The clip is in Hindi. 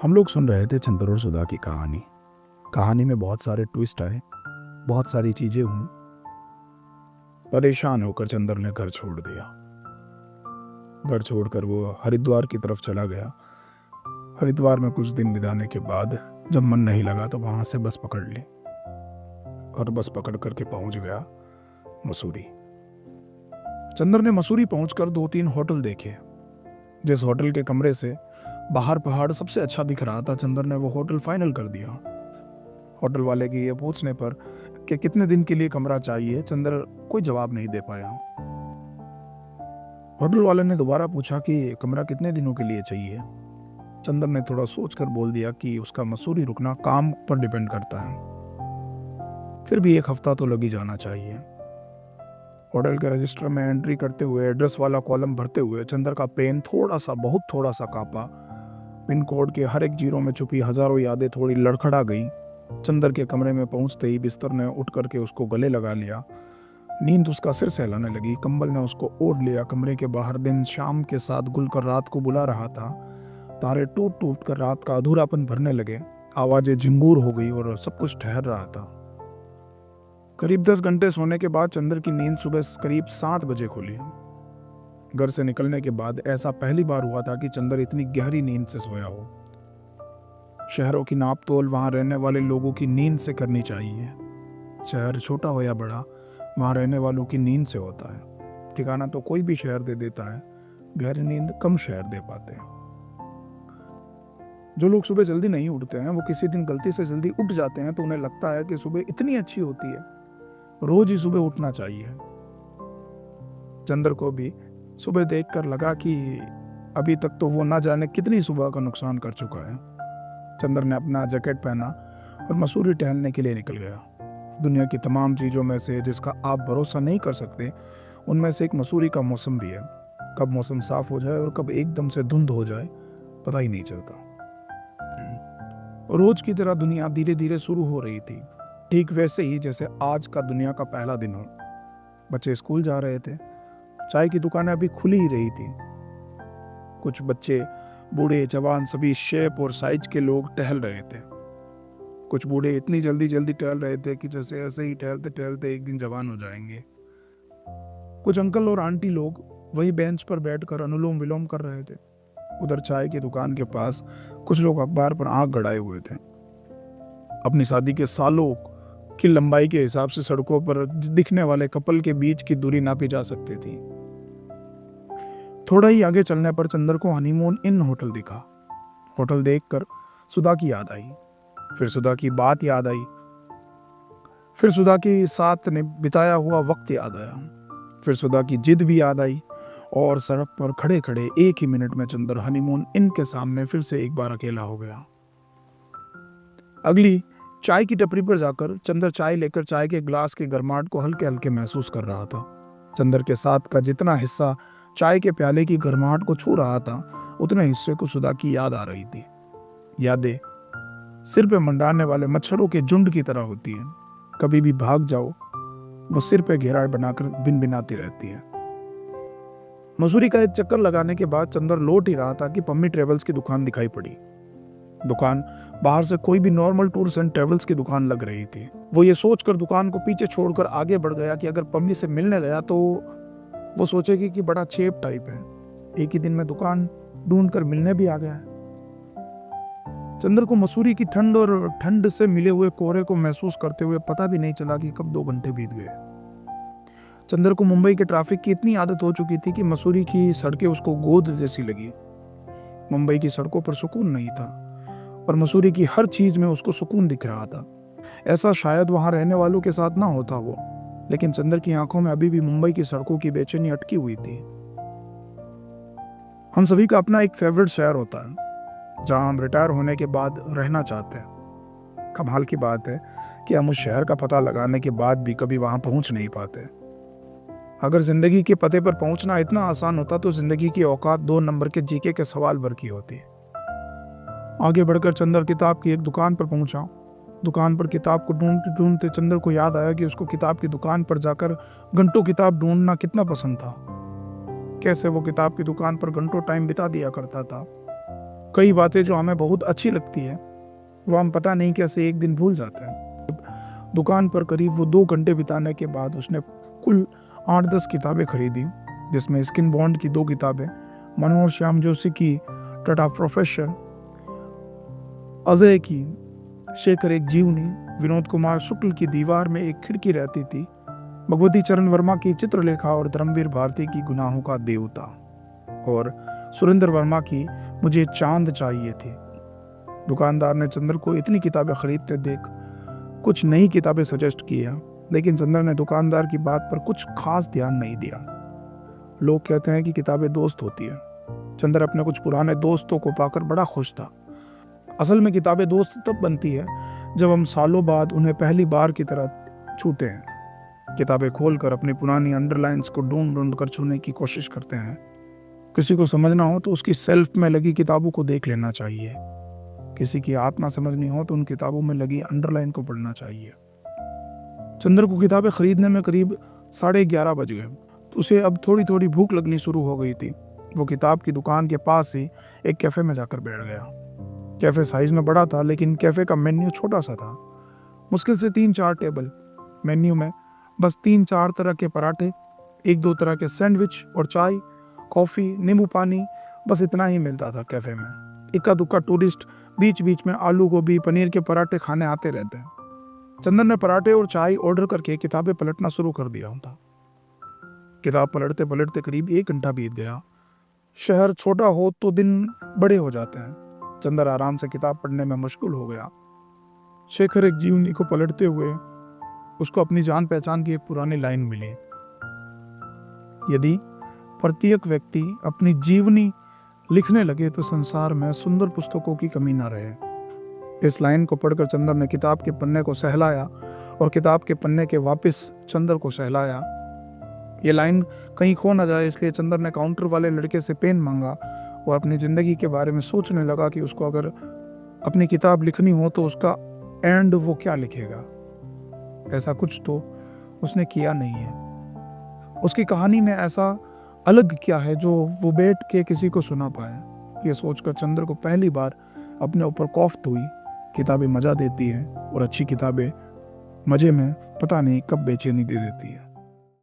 हम लोग सुन रहे थे चंद्र और सुधा की कहानी। कहानी में बहुत सारे ट्विस्ट आए, बहुत सारी चीजें हुई। परेशान होकर चंद्र ने घर छोड़ दिया। घर छोड़कर वो हरिद्वार की तरफ चला गया। हरिद्वार में कुछ दिन बिताने के बाद जब मन नहीं लगा तो वहां से बस पकड़ ली और बस पकड़ करके पहुंच गया मसूरी। चंद्र ने मसूरी पहुंचकर 2-3 होटल देखे। जिस होटल के कमरे से बाहर पहाड़ सबसे अच्छा दिख रहा था, चंद्र ने वो होटल फाइनल कर दिया। होटल वाले के ये पूछने पर कि कितने दिन के लिए कमरा चाहिए, चंद्र कोई जवाब नहीं दे पाया। होटल वाले ने दोबारा पूछा कि कमरा कितने दिनों के लिए चाहिए। चंद्र ने थोड़ा सोचकर बोल दिया कि उसका मसूरी रुकना काम पर डिपेंड करता है, फिर भी 1 हफ्ता तो लग ही जाना चाहिए। होटल के रजिस्टर में एंट्री करते हुए, एड्रेस वाला कॉलम भरते हुए चंद्र का पेन बहुत थोड़ा सा कांपा। पिन कोड के हर एक जीरो में छुपी हजारों यादें थोड़ी लड़खड़ा गई। चंद्र के कमरे में पहुंचते ही बिस्तर ने उठ करके उसको गले लगा लिया। नींद उसका सिर सहलाने लगी। कंबल ने उसको ओढ़ लिया। कमरे के बाहर दिन शाम के साथ गुल कर रात को बुला रहा था। तारे टूट टूट कर रात का अधूरापन भरने लगे। आवाजें झिंगूर हो गई और सब कुछ ठहर रहा था। करीब 10 घंटे सोने के बाद चंद्र की नींद सुबह करीब 7 बजे खुली। घर से निकलने के बाद ऐसा पहली बार हुआ था कि चंद्र इतनी गहरी नींद से सोया हो। शहरों की नाप तोल वहां रहने वाले लोगों की नींद से करनी चाहिए। शहर छोटा हो या बड़ा, वहां रहने वालों की नींद से होता है। ठिकाना तो कोई भी शहर दे देता है, गहरी नींद कम शहर दे पाते हैं। जो लोग सुबह जल्दी नहीं उठते हैं, वो किसी दिन गलती से जल्दी उठ जाते हैं तो उन्हें लगता है कि सुबह इतनी अच्छी होती है, रोज ही सुबह उठना चाहिए। चंद्र को भी सुबह देखकर लगा कि अभी तक तो वो ना जाने कितनी सुबह का नुकसान कर चुका है। चंद्र ने अपना जैकेट पहना और मसूरी टहलने के लिए निकल गया। दुनिया की तमाम चीज़ों में से जिसका आप भरोसा नहीं कर सकते, उनमें से एक मसूरी का मौसम भी है। कब मौसम साफ हो जाए और कब एकदम से धुंध हो जाए, पता ही नहीं चलता। रोज की तरह दुनिया धीरे धीरे शुरू हो रही थी, ठीक वैसे ही जैसे आज का दुनिया का पहला दिन हो। बच्चे स्कूल जा रहे थे। चाय की दुकानें अभी खुली ही रही थी। कुछ बच्चे, बूढ़े, जवान, सभी शेप और साइज के लोग टहल रहे थे। कुछ बूढ़े इतनी जल्दी जल्दी टहल रहे थे कि जैसे ऐसे ही टहलते टहलते एक दिन जवान हो जाएंगे। कुछ अंकल और आंटी लोग वही बेंच पर बैठकर अनुलोम विलोम कर रहे थे। उधर चाय की दुकान के पास कुछ लोग अखबार पर आंख गड़ाए हुए थे। अपनी शादी के सालों की लंबाई के हिसाब से सड़कों पर दिखने वाले कपल के बीच की दूरी नापी जा सकती थी। थोड़ा ही आगे चलने पर चंद्र को हनीमून इन होटल दिखा। होटल देखकर सुधा की याद आई, फिर सुधा की बात याद आई, फिर सुधा के साथ ने बिताया हुआ वक्त याद आया, फिर सुधा की जिद भी याद आई और सड़क पर खड़े खड़े 1 ही मिनट में चंद्र हनीमून इन के सामने फिर से एक बार अकेला हो गया। अगली चाय की टपरी पर जाकर चंद्र चाय लेकर चाय के ग्लास के गर्माहट को हल्के हल्के महसूस कर रहा था। चंद्र के साथ का जितना हिस्सा चाय के प्याले की गर्माहट को छू रहा था, उतने हिस्से को सुधा की याद आ रही थी। यादें सिर पे मंडाने वाले मच्छरों के झुंड की तरह होती हैं। कभी भी भाग जाओ, वो सिर पे घेरा बनाकर भिनभिनाती रहती है। मसूरी का एक चक्कर लगाने के बाद चंद्र लौट ही रहा था कि पम्मी ट्रेवल्स की दुकान दिखाई पड़ी। दुकान बाहर से कोई भी नॉर्मल टूर्स एंड ट्रेवल्स की दुकान लग रही थी। वो ये सोचकर दुकान को पीछे छोड़कर आगे बढ़ गया कि अगर पम्मी से मिलने गया तो वो सोचेगी कि बड़ा चेप टाइप है, एक ही दिन में दुकान ढूंढ कर मिलने भी आ गया है। चंद्र को मसूरी की ठंड और ठंड से मिले हुए कोहरे को महसूस करते हुए पता भी नहीं चला कि कब 2 घंटे बीत गए। चंद्र को मुंबई के ट्रैफिक की इतनी आदत हो चुकी थी कि मसूरी की सड़कें उसको गोद जैसी लगी। मुंबई की सड़कों पर सुकून नहीं था, पर मसूरी की हर चीज में उसको सुकून दिख रहा था। ऐसा शायद वहां रहने वालों के साथ ना होता हो, लेकिन चंद्र की आंखों में अभी भी मुंबई की सड़कों की बेचैनी अटकी हुई थी। हम सभी का अपना एक फेवरेट शहर होता है जहां हम रिटायर होने के बाद रहना चाहते हैं। कमाल की बात है कि हम उस शहर का पता लगाने के बाद भी कभी वहां पहुंच नहीं पाते। अगर जिंदगी के पते पर पहुंचना इतना आसान होता तो जिंदगी की औकात 2 नंबर के जीके के सवाल भर की होती। आगे बढ़कर चंद्र किताब की एक दुकान पर पहुंचा। दुकान पर किताब को ढूंढते ढूंढते चंद्र को याद आया कि उसको किताब की दुकान पर जाकर घंटों किताब ढूंढना कितना पसंद था। कैसे वो किताब की दुकान पर घंटों टाइम बिता दिया करता था। कई बातें जो हमें बहुत अच्छी लगती है वो हम पता नहीं कैसे एक दिन भूल जाते हैं। दुकान पर करीब वो 2 घंटे बिताने के बाद उसने कुल 8-10 किताबें खरीदी, जिसमें स्किन बॉन्ड की 2 किताबें, मनोहर श्याम जोशी की टाटा प्रोफेसर, अजय की शेखर एक जीवनी, विनोद कुमार शुक्ल की दीवार में एक खिड़की रहती थी, भगवती चरण वर्मा की चित्रलेखा और धर्मवीर भारती की गुनाहों का देवता, और सुरेंद्र वर्मा की मुझे चांद चाहिए थी। दुकानदार ने चंद्र को इतनी किताबें खरीदते देख कुछ नई किताबें सजेस्ट किया, लेकिन चंद्र ने दुकानदार की बात पर कुछ खास ध्यान नहीं दिया। लोग कहते हैं कि किताबें दोस्त होती है। चंद्र अपने कुछ पुराने दोस्तों को पाकर बड़ा खुश था। असल में किताबें दोस्त तब बनती है जब हम सालों बाद उन्हें पहली बार की तरह छूते हैं। किताबें खोलकर अपनी पुरानी अंडरलाइंस को ढूंढ ढूंढ कर छूने की कोशिश करते हैं। किसी को समझना हो तो उसकी सेल्फ में लगी किताबों को देख लेना चाहिए। किसी की आत्मा समझनी हो तो उन किताबों में लगी अंडरलाइन को पढ़ना चाहिए। चंद्र को किताबें खरीदने में करीब 11:30 बज गए, तो उसे अब थोड़ी थोड़ी भूख लगनी शुरू हो गई थी। वो किताब की दुकान के पास ही एक कैफे में जाकर बैठ गया। कैफे साइज में बड़ा था, लेकिन कैफे का मेन्यू छोटा सा था। मुश्किल से 3-4 टेबल, मेन्यू में बस 3-4 तरह के पराठे, 1-2 तरह के सैंडविच और चाय, कॉफ़ी, नींबू पानी, बस इतना ही मिलता था कैफे में। इक्का दुक्का टूरिस्ट बीच बीच में आलू गोभी पनीर के पराठे खाने आते रहते हैं। चंदन ने पराठे और चाय ऑर्डर करके किताबें पलटना शुरू कर दिया था। किताब पलटते पलटते करीब 1 घंटा बीत गया। शहर छोटा हो तो दिन बड़े हो जाते हैं। चंदर आराम से किताब पढ़ने में मशगूल हो गया। शेखर एक जीवनी को पलटते हुए उसको अपनी जान पहचान की एक पुरानी लाइन मिली, यदि प्रत्येक व्यक्ति अपनी जीवनी लिखने लगे तो संसार में सुंदर पुस्तकों की कमी ना रहे। इस लाइन को पढ़कर चंदर ने किताब के पन्ने को सहलाया और किताब के पन्ने के वापस चंदर को सहलाया। ये लाइन कहीं खो न जाए, इसलिए चंदर ने काउंटर वाले लड़के से पेन मांगा और अपनी ज़िंदगी के बारे में सोचने लगा कि उसको अगर अपनी किताब लिखनी हो तो उसका एंड वो क्या लिखेगा। ऐसा कुछ तो उसने किया नहीं है। उसकी कहानी में ऐसा अलग क्या है जो वो बैठ के किसी को सुना पाए। ये सोचकर चंद्र को पहली बार अपने ऊपर कौफ्त हुई। किताबें मज़ा देती हैं और अच्छी किताबें मज़े में पता नहीं कब बेचैनी दे देती है।